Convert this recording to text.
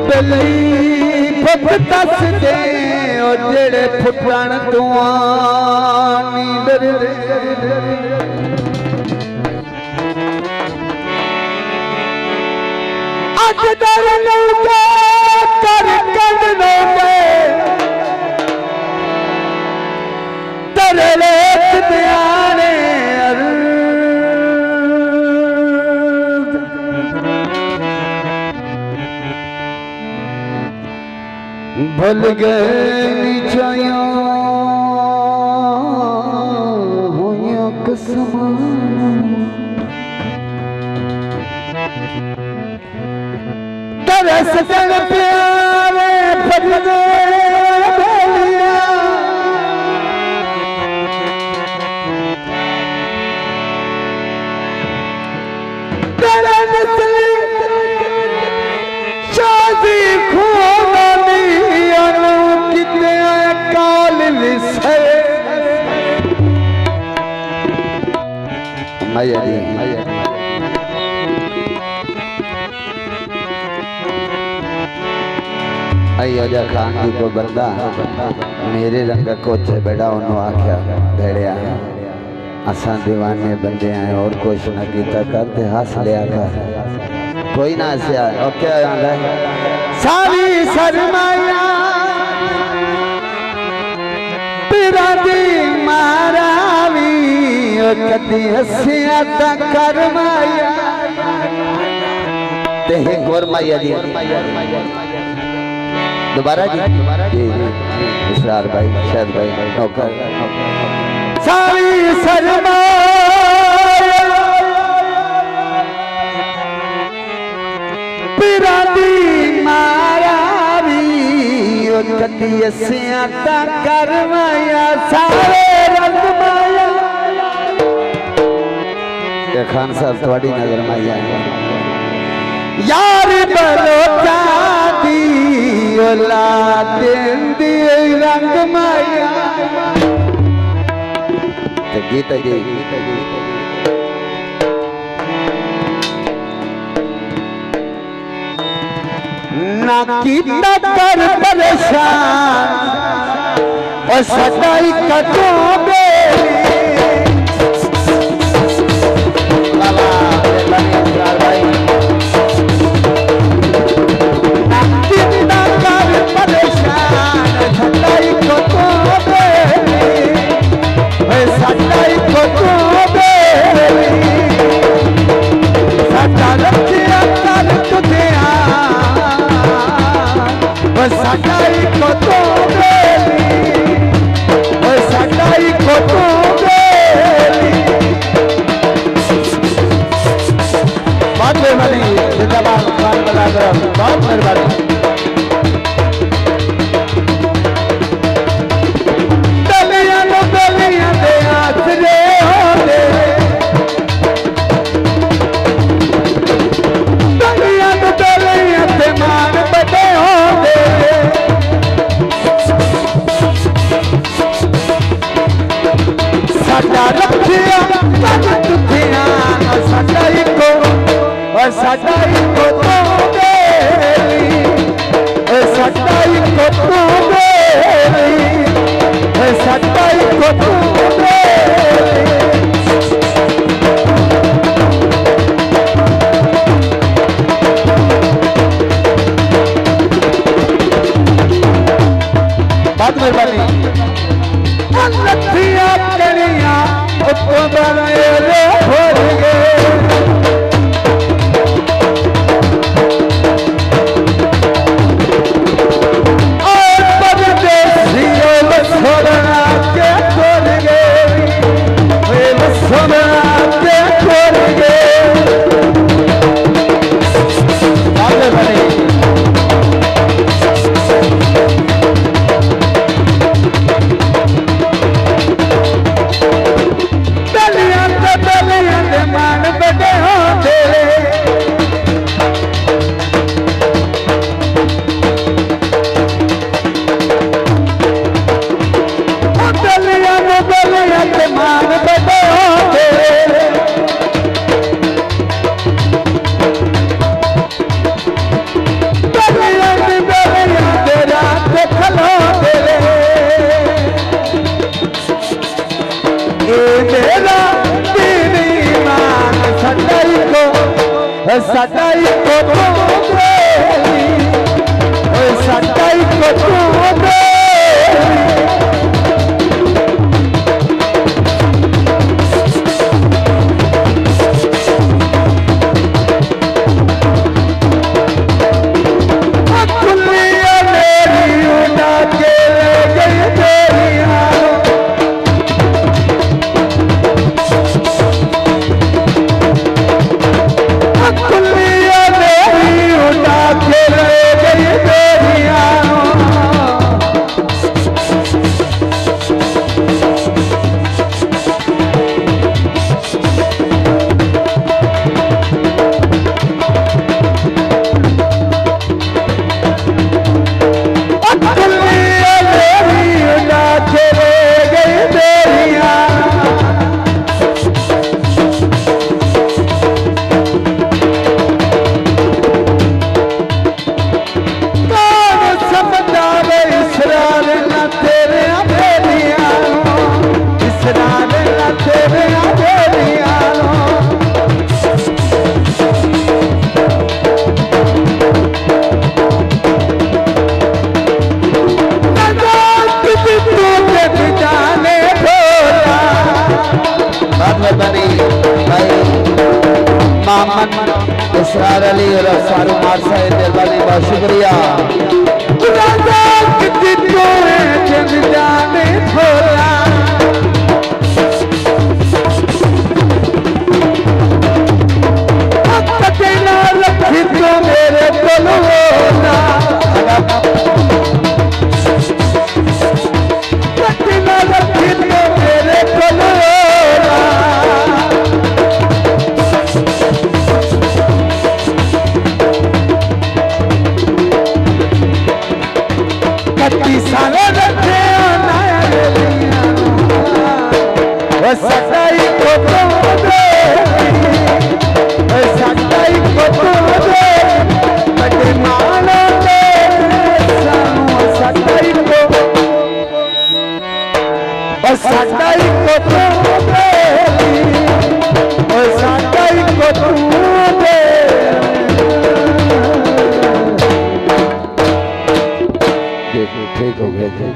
बली foot दस दे जेड़े फुटण तुआ नींदर अज दर नौके कर कंड नौके तरले दयाने भूल गए निचाया होया कसम तरस जन प्यारे फजदे बेलिया तेरे नस्ली शादी खोना अयोध्या खान की को बंदा मेरे रंग कोचे बेड़ा उन्होंने आख्या भेड़िया असा दीवाने बंदे आए और कुछ न किया करते हंस लिया कर कोई ना हंसिया ओके सारी शर्माया मारावी कदी हसिया करमाया गोरमाया जी दोबारा जी इसरार भाई शायद भाई नौकर सारी शर्मा पिरादी मारावी कदी हसिया करमाया सारे रंग माया खान साहब थोड़ी नजर में आई यार बलोचा दी औलाद दी रंग माया गीत जी ना कीता कर परेशान और सदाई कटोगे बहुत मेहरबानी सटाई को तू देवी सटाई को तू देवी इसरार अली और सारू मारसा मेहरबानी बहुत शुक्रिया सटाई को तू देवी सटाई को तू देवी बड़े मानो सटाई को तू देवी सटाई को तू देवी ठीक हो गया।